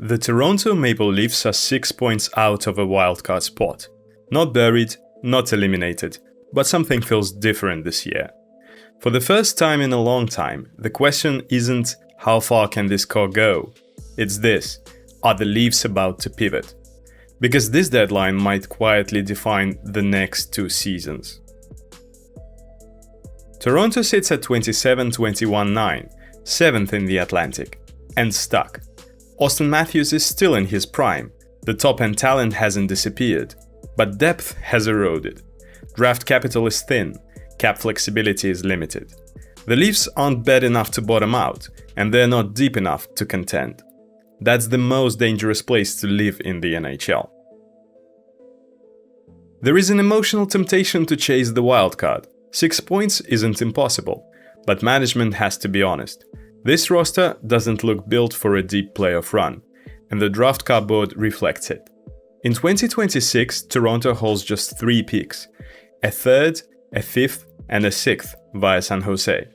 The Toronto Maple Leafs are 6 points out of a wildcard spot. Not buried, not eliminated, but something feels different this year. For the first time in a long time, the question isn't how far can this core go? It's this: are the Leafs about to pivot? Because this deadline might quietly define the next 2 seasons. Toronto sits at 27-21-9, 7th in the Atlantic, and stuck. Austin Matthews is still in his prime, the top-end talent hasn't disappeared, but depth has eroded. Draft capital is thin, cap flexibility is limited. The Leafs aren't bad enough to bottom out, and they're not deep enough to contend. That's the most dangerous place to live in the NHL. There is an emotional temptation to chase the wildcard. 6 points isn't impossible, but management has to be honest. This roster doesn't look built for a deep playoff run, and the draft cupboard reflects it. In 2026, Toronto holds just 3 picks, a 3rd, a 5th, and a 6th via San Jose.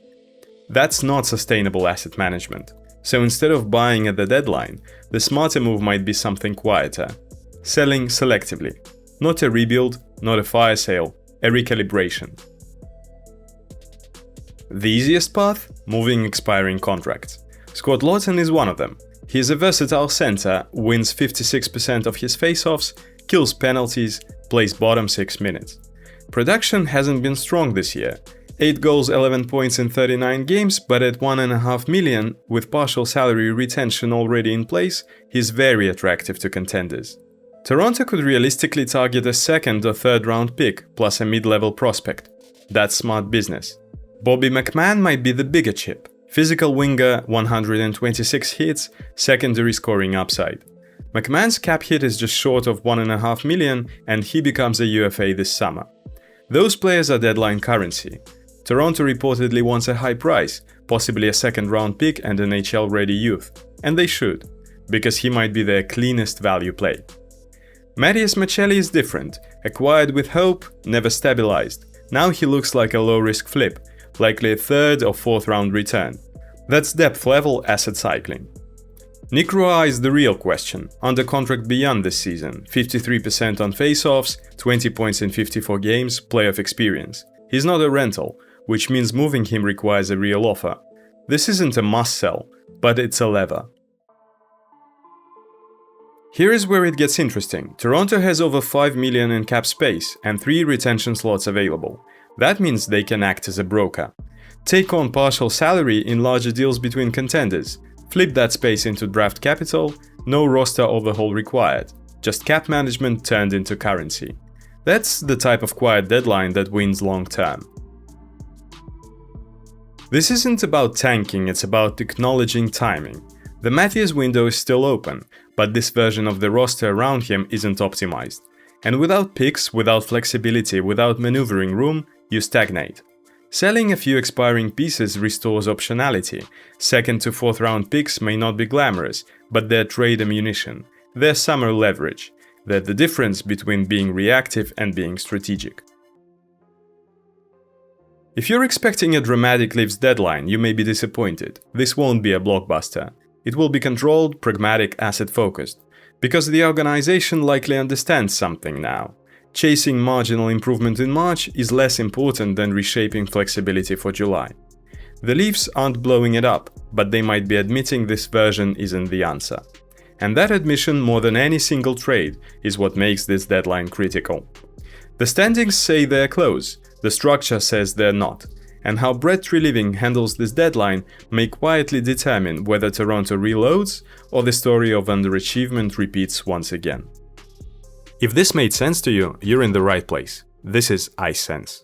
That's not sustainable asset management. So instead of buying at the deadline, the smarter move might be something quieter. Selling selectively. Not a rebuild, not a fire sale, a recalibration. The easiest path? Moving expiring contracts. Scott Laughton is one of them. He is a versatile center, wins 56% of his faceoffs, kills penalties, plays bottom 6 minutes. Production hasn't been strong this year. 8 goals, 11 points in 39 games, but at $1.5 million, with partial salary retention already in place, he's very attractive to contenders. Toronto could realistically target a 2nd or 3rd round pick, plus a mid-level prospect. That's smart business. Bobby McMann might be the bigger chip. Physical winger, 126 hits, secondary scoring upside. McMahon's cap hit is just short of $1.5 million, and he becomes a UFA this summer. Those players are deadline currency. Toronto reportedly wants a high price, possibly a 2nd round pick and an NHL-ready youth. And they should, because he might be their cleanest value play. Matias Maccelli is different. Acquired with hope, never stabilized. Now he looks like a low-risk flip, likely a 3rd or 4th round return. That's depth-level asset cycling. Nick Roy is the real question, under contract beyond this season, 53% on face-offs, 20 points in 54 games, playoff experience. He's not a rental, which means moving him requires a real offer. This isn't a must-sell, but it's a lever. Here is where it gets interesting. Toronto has over $5 million in cap space and 3 retention slots available. That means they can act as a broker. Take on partial salary in larger deals between contenders. Flip that space into draft capital, no roster overhaul required. Just cap management turned into currency. That's the type of quiet deadline that wins long term. This isn't about tanking, it's about acknowledging timing. The Matthews window is still open, but this version of the roster around him isn't optimized. And without picks, without flexibility, without maneuvering room, you stagnate. Selling a few expiring pieces restores optionality. 2nd to 4th round picks may not be glamorous, but they're trade ammunition. They're summer leverage. They're the difference between being reactive and being strategic. If you're expecting a dramatic Leafs deadline, you may be disappointed. This won't be a blockbuster. It will be controlled, pragmatic, asset-focused. Because the organization likely understands something now. Chasing marginal improvement in March is less important than reshaping flexibility for July. The Leafs aren't blowing it up, but they might be admitting this version isn't the answer. And that admission, more than any single trade, is what makes this deadline critical. The standings say they're close, the structure says they're not, and how Brett Treliving handles this deadline may quietly determine whether Toronto reloads or the story of underachievement repeats once again. If this made sense to you, you're in the right place. This is iSense.